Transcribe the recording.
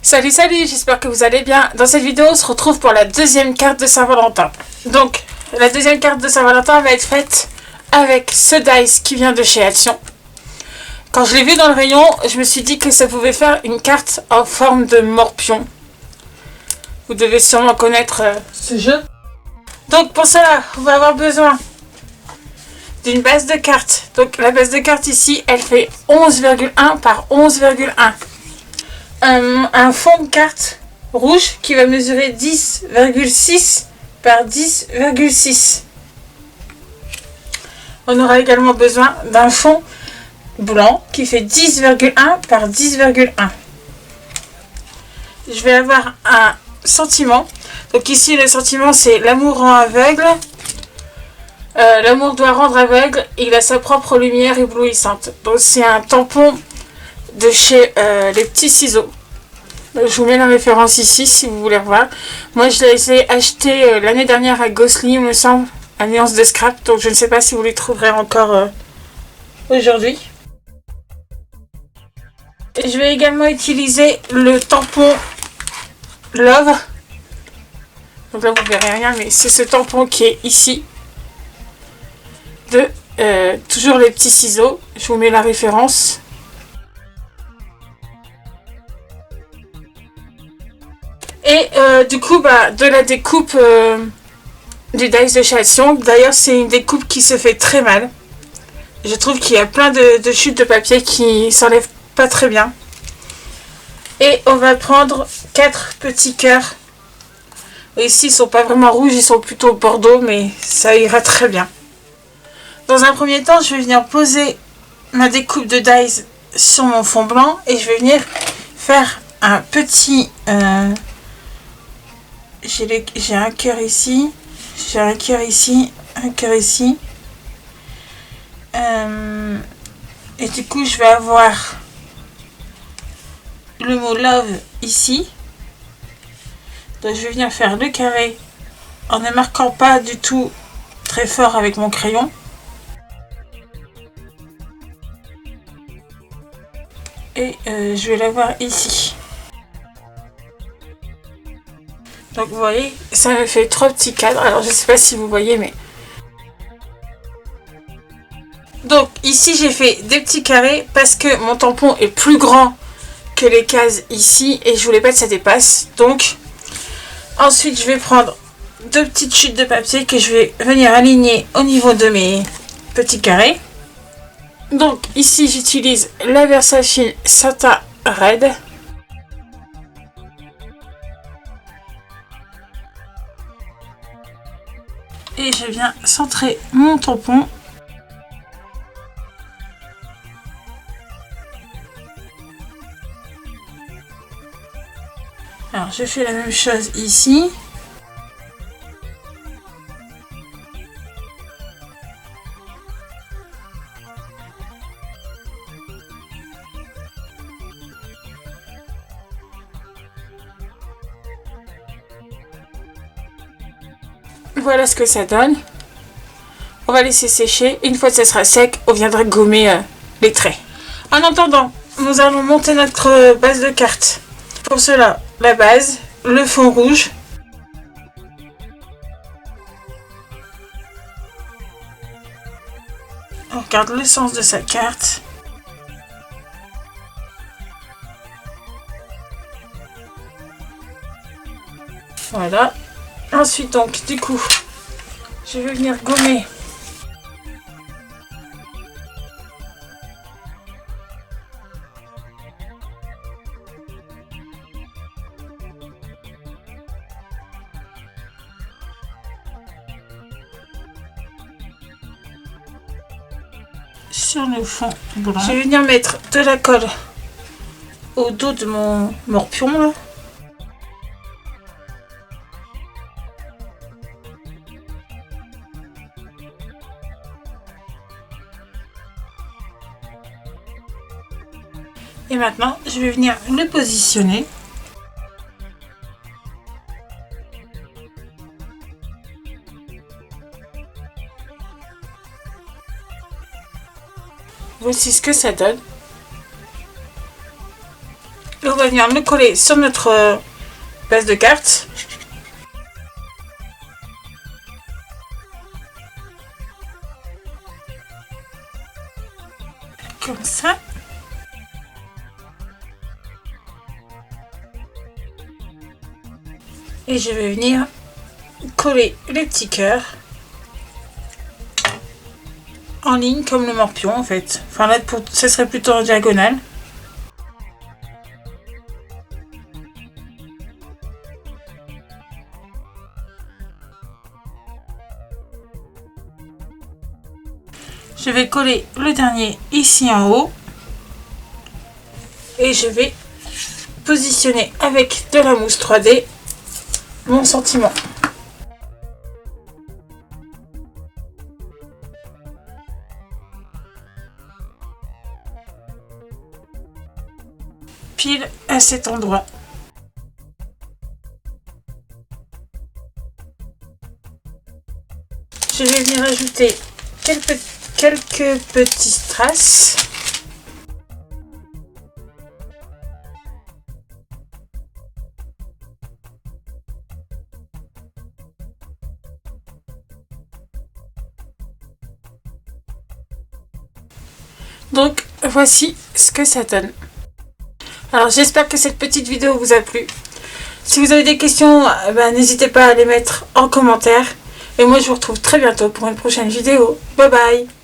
Salut, j'espère que vous allez bien. Dans cette vidéo, on se retrouve pour la deuxième carte de Saint-Valentin. Donc, la deuxième carte de Saint-Valentin va être faite avec ce dice qui vient de chez Action. Quand je l'ai vu dans le rayon, je me suis dit que ça pouvait faire une carte en forme de morpion. Vous devez sûrement connaître ce jeu. Donc, pour cela, on va avoir besoin d'une base de cartes. Donc, la base de cartes ici, elle fait 11,1 par 11,1. Un fond de carte rouge qui va mesurer 10,6 par 10,6. On aura également besoin d'un fond blanc qui fait 10,1 par 10,1. Je vais avoir un sentiment. Donc ici le sentiment c'est l'amour rend aveugle. L'amour doit rendre aveugle. Il a sa propre lumière éblouissante. Donc c'est un tampon de chez les petits ciseaux. Je vous mets la référence ici si vous voulez revoir. Moi je l'ai acheté l'année dernière à Ghostly, il me semble, à Nuance de Scrap. Donc je ne sais pas si vous les trouverez encore aujourd'hui. Et je vais également utiliser le tampon Love. Donc là vous ne verrez rien, mais c'est ce tampon qui est ici. De toujours les petits ciseaux. Je vous mets la référence. Et du coup, de la découpe du dice de chez Action. D'ailleurs, c'est une découpe qui se fait très mal. Je trouve qu'il y a plein de chutes de papier qui s'enlèvent pas très bien. Et on va prendre 4 petits cœurs. Ici, ils sont pas vraiment rouges, ils sont plutôt bordeaux, mais ça ira très bien. Dans un premier temps, je vais venir poser ma découpe de dice sur mon fond blanc. Et je vais venir faire un petit... j'ai un cœur ici, j'ai un cœur ici, un cœur ici. Et du coup, je vais avoir le mot love ici. Donc, je vais venir faire le carré en ne marquant pas du tout très fort avec mon crayon. Et je vais l'avoir ici. Donc vous voyez, ça me fait 3 petits cadres. Alors je sais pas si vous voyez, mais... Donc ici j'ai fait des petits carrés parce que mon tampon est plus grand que les cases ici. Et je voulais pas que ça dépasse. Donc ensuite je vais prendre 2 petites chutes de papier que je vais venir aligner au niveau de mes petits carrés. Donc ici j'utilise la Versace Satin Red. Et je viens centrer mon tampon. Alors je fais la même chose ici. Voilà ce que ça donne. On va laisser sécher. Une fois que ça sera sec, on viendra gommer les traits. En attendant, nous allons monter notre base de cartes. Pour cela, la base, le fond rouge. On regarde le sens de sa carte. Voilà. Ensuite, donc, du coup, je vais venir gommer sur le fond blanc. Je vais venir mettre de la colle au dos de mon morpion là. Et maintenant, je vais venir le positionner. Voici ce que ça donne. Et on va venir le coller sur notre base de carte. Comme ça. Et je vais venir coller les petits cœurs en ligne comme le morpion en fait. Enfin là, ce serait plutôt en diagonale. Je vais coller le dernier ici en haut. Et je vais positionner avec de la mousse 3D mon sentiment. Pile à cet endroit. Je vais venir ajouter quelques petits strass. Donc voici ce que ça donne. Alors j'espère que cette petite vidéo vous a plu. Si vous avez des questions, n'hésitez pas à les mettre en commentaire. Et moi je vous retrouve très bientôt pour une prochaine vidéo. Bye bye.